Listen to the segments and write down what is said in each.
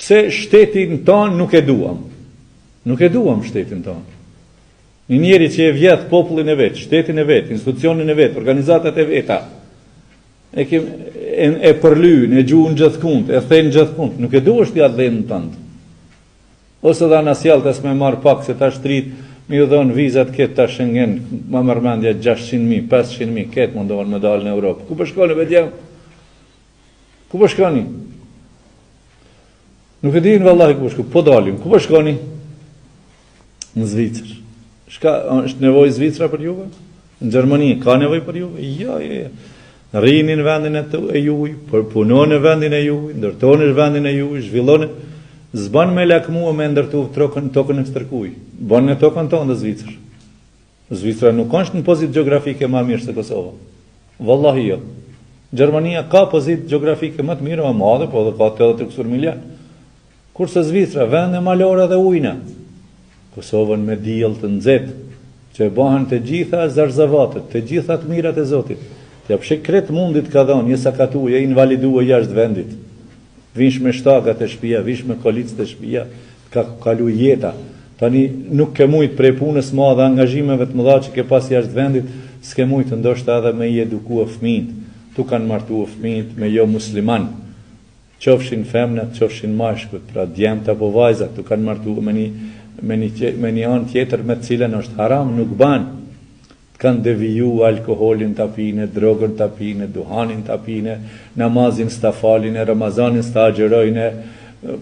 Pse shtetin tonë nuk e duam? Nuk e duam shtetin tonë. Një njeri që e vjedh popullin e vet, shtetin e vet, institucionin e vet, organizatat e veta, e përlyn, e gjuhën gjithkund, e thënë gjithkund, nuk e duash t'ja dhënë tënd. Ose dha na sjell tas me marr pak se tash trit, më u dhon vizat këtë tash Schengen, më mërmendja 600.000, 500.000 këtë mundohen me dalë në Europë. Ku po shkoni me djem? Ku po shkoni? Nuk e din vallahi ku po shkoni. Po dalim. Ku po shkoni? Në Zvicër. Është nevojë Zvicra për juve? Në Gjermani ka nevojë për juve? Jo. Rrini në vendin e juaj, punoni në vendin e juaj, ndërtoni në vendin e juaj, zhvilloni. Zban me lakmua me ndërtu tokën e stërkuj. Ban në tokën tonë dhe Zvicër. Zvicra nuk është në pozitë geografike ma mirë se Kosova. Wallahi jo. Gjermania ka pozitë geografike më të mirë më madhe, po dhe ka 83 milion. Kurse Zvicra, vend e malora dhe ujna. Kosovën me diell të nxehtë, që e bëhen të gjitha zarzavatet, të gjitha të mirat e Zotit. Të japshë kret mundit ka dhënë, je sakatuar, je invaliduar jashtë vendit. Vish me shtakat e shtëpia, vish me kolicët e shtëpia, ka kalu jeta. Tani nuk ke mujt prej punës madhe, angazhimeve të mëdha që ke pas jashtë vendit, s'ke mujt ndoshta edhe me i edukua fëmijët. Tu kanë martuar fëmijët me jo musliman. Qofshin femnat, qofshin mashkut, pra djemt apo vajzat, tu kanë martuar me një anë tjetër me të cilën është haram, nuk ban. Kanë deviju alkoholin të apine, drogën të apine, duhanin të apine, namazin së të falin, Ramazanin së të agjerojnë,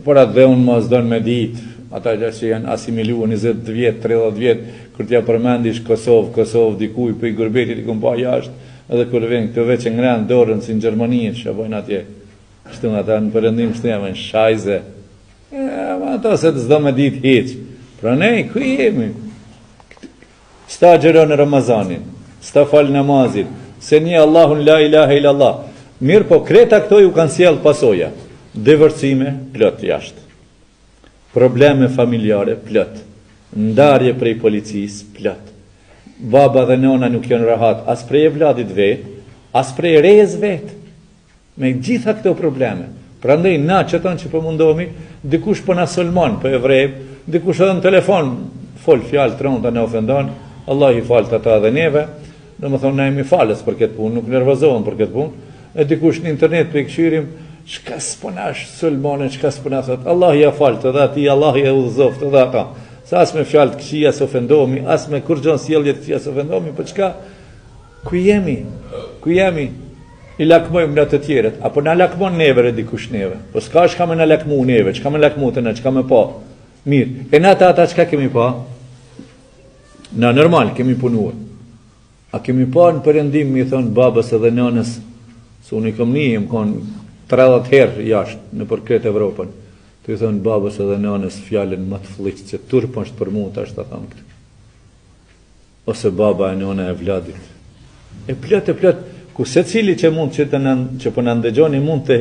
por atë dhe unë ma zdojnë me ditë, ata që janë asimilu 20 vjetë, 30 vjetë, kër t'ja përmendish Kosovë, dikuj, për i gërbetit i këm pa jashtë, edhe kër vjen këtë veç e ngrenë dorën si në Gjermaninë, që bojnë atje, shtu në ata në përëndim shtu jam e në shajze, ata se të zdo me ditë heqë, pra nej, ku jemi? Sta agjeron në Ramazanin, sta fal namazin, se një Allahun la ilaha illallah. Mirë po, kreta këto ju kanë sjell pasoja. Divorcime, plot jashtë. Probleme familjare, plot. Ndarje prej policisë, plot. Baba dhe nona nuk janë rahat, as prej e vladit vet, as prej rejës vet. Me gjitha këto probleme. Prandaj na që tonë që po mundohemi, dikush po na sulmon, po e vrejmë, dikush edhe në telefon, fol fjalë tronta në ofendon, Allah i falë të ata dhe neve, dhe më thonë, na jemi falës për këtë punë, nuk nervozohen për këtë punë, e dikush në internet për i këshyrim, qka s'punash sulmone, qka s'punash, Allah i a falë të dhe ati, Allah i a udhëzof të dhe ata, sa as me fjalë të këshia së ofendomi, as me kur gjonë sjellje të këshia së ofendomi, për qka, ku jemi, i lakmojmë në të tjeret, apo na lakmon neve re dikush neve, po s'ka shka me na lakmu neve, qka me lakmu të ne, qka me pa, mirë, e na ata qka kemi pa? Na normal kemi punuar. A kemi pa në përëndim mi thonë babës edhe nënës, se unë i kom një, më konë 30 herë jashtë në për këtë Evropën, të i thonë babës edhe nënës fjallën më të fliqë, që turpën është për mu të ashtë të thamë këtë. Ose baba e nëna e vladit. E plët, ku se cili që mund që për në ndëgjoni mund të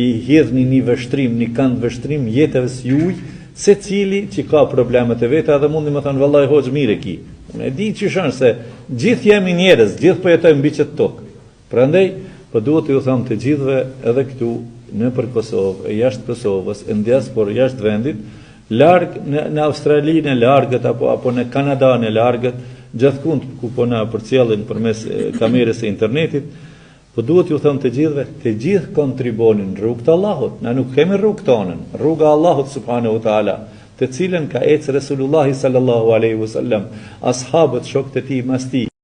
i hidhni një vështrim, një kanë vështrim jetëve s'juj, se cili që ka problemet e veta dhe mundi më thënë vallaj hoxh mire ki. Unë e di që shënë se gjithë jemi njerëz, gjithë po jetojmë mbi këtë tokë. Prandaj, po duhet ju thëmë të gjithëve edhe këtu në për Kosovë, e jashtë Kosovës, e në diasporë jashtë vendit, largë në Australinë e largët, apo në Kanada në largët, gjithkund ku po na përcjellin përmes kamerës e internetit, po duhet ju thëmë të gjithëve, të gjithë kontribonin rrugë të Allahut. Na nuk kemi rrugë tonën, rruga Allahut subhanahu wa taala, të cilën ka ecë Resulullahi sallallahu alaihi wasallam, ashabët, shokët e tij, mas tij.